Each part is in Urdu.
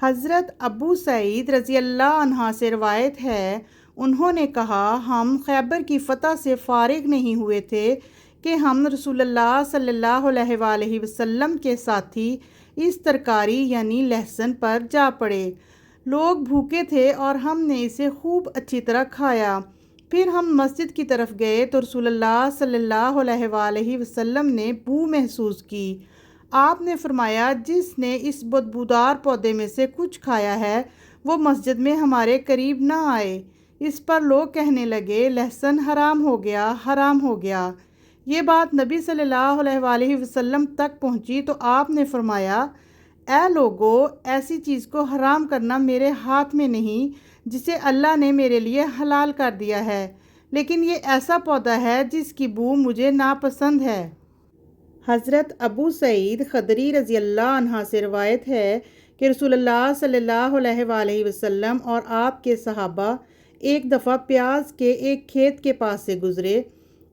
حضرت ابو سعید رضی اللہ عنہ سے روایت ہے، انہوں نے کہا، ہم خیبر کی فتح سے فارغ نہیں ہوئے تھے کہ ہم رسول اللہ صلی اللہ علیہ وآلہ وسلم کے ساتھی اس ترکاری یعنی لہسن پر جا پڑے۔ لوگ بھوکے تھے اور ہم نے اسے خوب اچھی طرح کھایا۔ پھر ہم مسجد کی طرف گئے تو رسول اللہ صلی اللہ علیہ وآلہ وسلم نے بو محسوس کی۔ آپ نے فرمایا، جس نے اس بدبودار پودے میں سے کچھ کھایا ہے وہ مسجد میں ہمارے قریب نہ آئے۔ اس پر لوگ کہنے لگے، لہسن حرام ہو گیا، حرام ہو گیا۔ یہ بات نبی صلی اللہ علیہ وآلہ وسلم تک پہنچی تو آپ نے فرمایا، اے لوگو، ایسی چیز کو حرام کرنا میرے ہاتھ میں نہیں جسے اللہ نے میرے لیے حلال کر دیا ہے، لیکن یہ ایسا پودا ہے جس کی بو مجھے ناپسند ہے۔ حضرت ابو سعید خدری رضی اللہ عنہ سے روایت ہے کہ رسول اللہ صلی اللہ علیہ وآلہ وسلم اور آپ کے صحابہ ایک دفعہ پیاز کے ایک کھیت کے پاس سے گزرے۔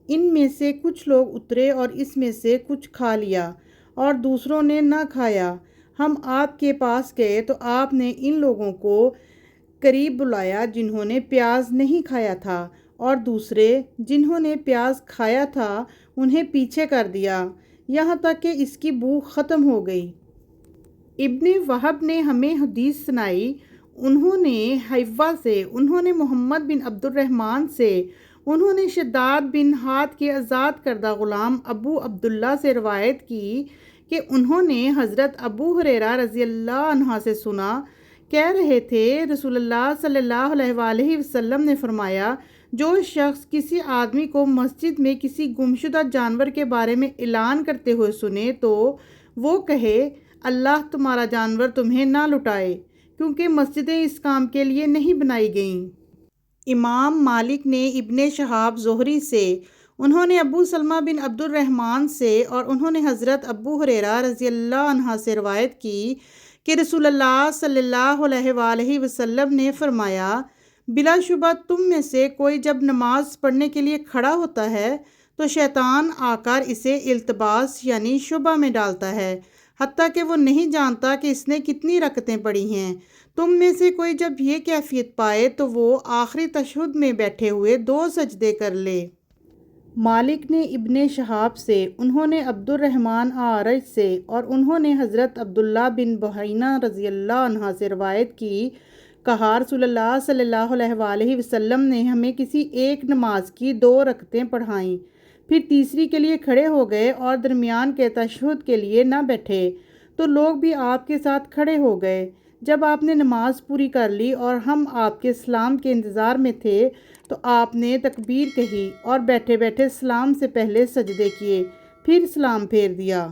ان میں سے کچھ لوگ اترے اور اس میں سے کچھ کھا لیا اور دوسروں نے نہ کھایا۔ ہم آپ کے پاس گئے تو آپ نے ان لوگوں کو قریب بلایا جنہوں نے پیاز نہیں کھایا تھا، اور دوسرے جنہوں نے پیاز کھایا تھا انہیں پیچھے کر دیا، یہاں تک کہ اس کی بو ختم ہو گئی۔ ابن وہب نے ہمیں حدیث سنائی، انہوں نے حیوہ سے، انہوں نے محمد بن عبد الرحمن سے، انہوں نے شداد بن ہاد کے آزاد کردہ غلام ابو عبداللہ سے روایت کی کہ انہوں نے حضرت ابو ہریرہ رضی اللہ عنہ سے سنا، کہہ رہے تھے، رسول اللہ صلی اللہ علیہ وآلہ وسلم نے فرمایا، جو شخص کسی آدمی کو مسجد میں کسی گمشدہ جانور کے بارے میں اعلان کرتے ہوئے سنے تو وہ کہے، اللہ تمہارا جانور تمہیں نہ لٹائے، کیونکہ مسجدیں اس کام کے لیے نہیں بنائی گئیں۔ امام مالک نے ابن شہاب زہری سے، انہوں نے ابو سلمہ بن عبد الرحمن سے اور انہوں نے حضرت ابو ہریرہ رضی اللہ عنہ سے روایت کی کہ رسول اللہ صلی اللہ علیہ وآلہ وسلم نے فرمایا، بلا شبہ تم میں سے کوئی جب نماز پڑھنے کے لیے کھڑا ہوتا ہے تو شیطان آ کر اسے التباس یعنی شبہ میں ڈالتا ہے، حتیٰ کہ وہ نہیں جانتا کہ اس نے کتنی رکعتیں پڑھی ہیں۔ تم میں سے کوئی جب یہ کیفیت پائے تو وہ آخری تشہد میں بیٹھے ہوئے 2 سجدے کر لے۔ مالک نے ابن شہاب سے، انہوں نے عبد الرحمن اعرج سے اور انہوں نے حضرت عبداللہ بن بحینہ رضی اللہ عنہ سے روایت کی، کہا، رسول اللہ صلی اللہ علیہ وآلہ وسلم نے ہمیں کسی ایک نماز کی 2 رکعتیں پڑھائیں، پھر تیسری کے لیے کھڑے ہو گئے اور درمیان کے تشہد کے لیے نہ بیٹھے، تو لوگ بھی آپ کے ساتھ کھڑے ہو گئے۔ جب آپ نے نماز پوری کر لی اور ہم آپ کے سلام کے انتظار میں تھے تو آپ نے تکبیر کہی اور بیٹھے بیٹھے سلام سے پہلے سجدے کیے، پھر سلام پھیر دیا۔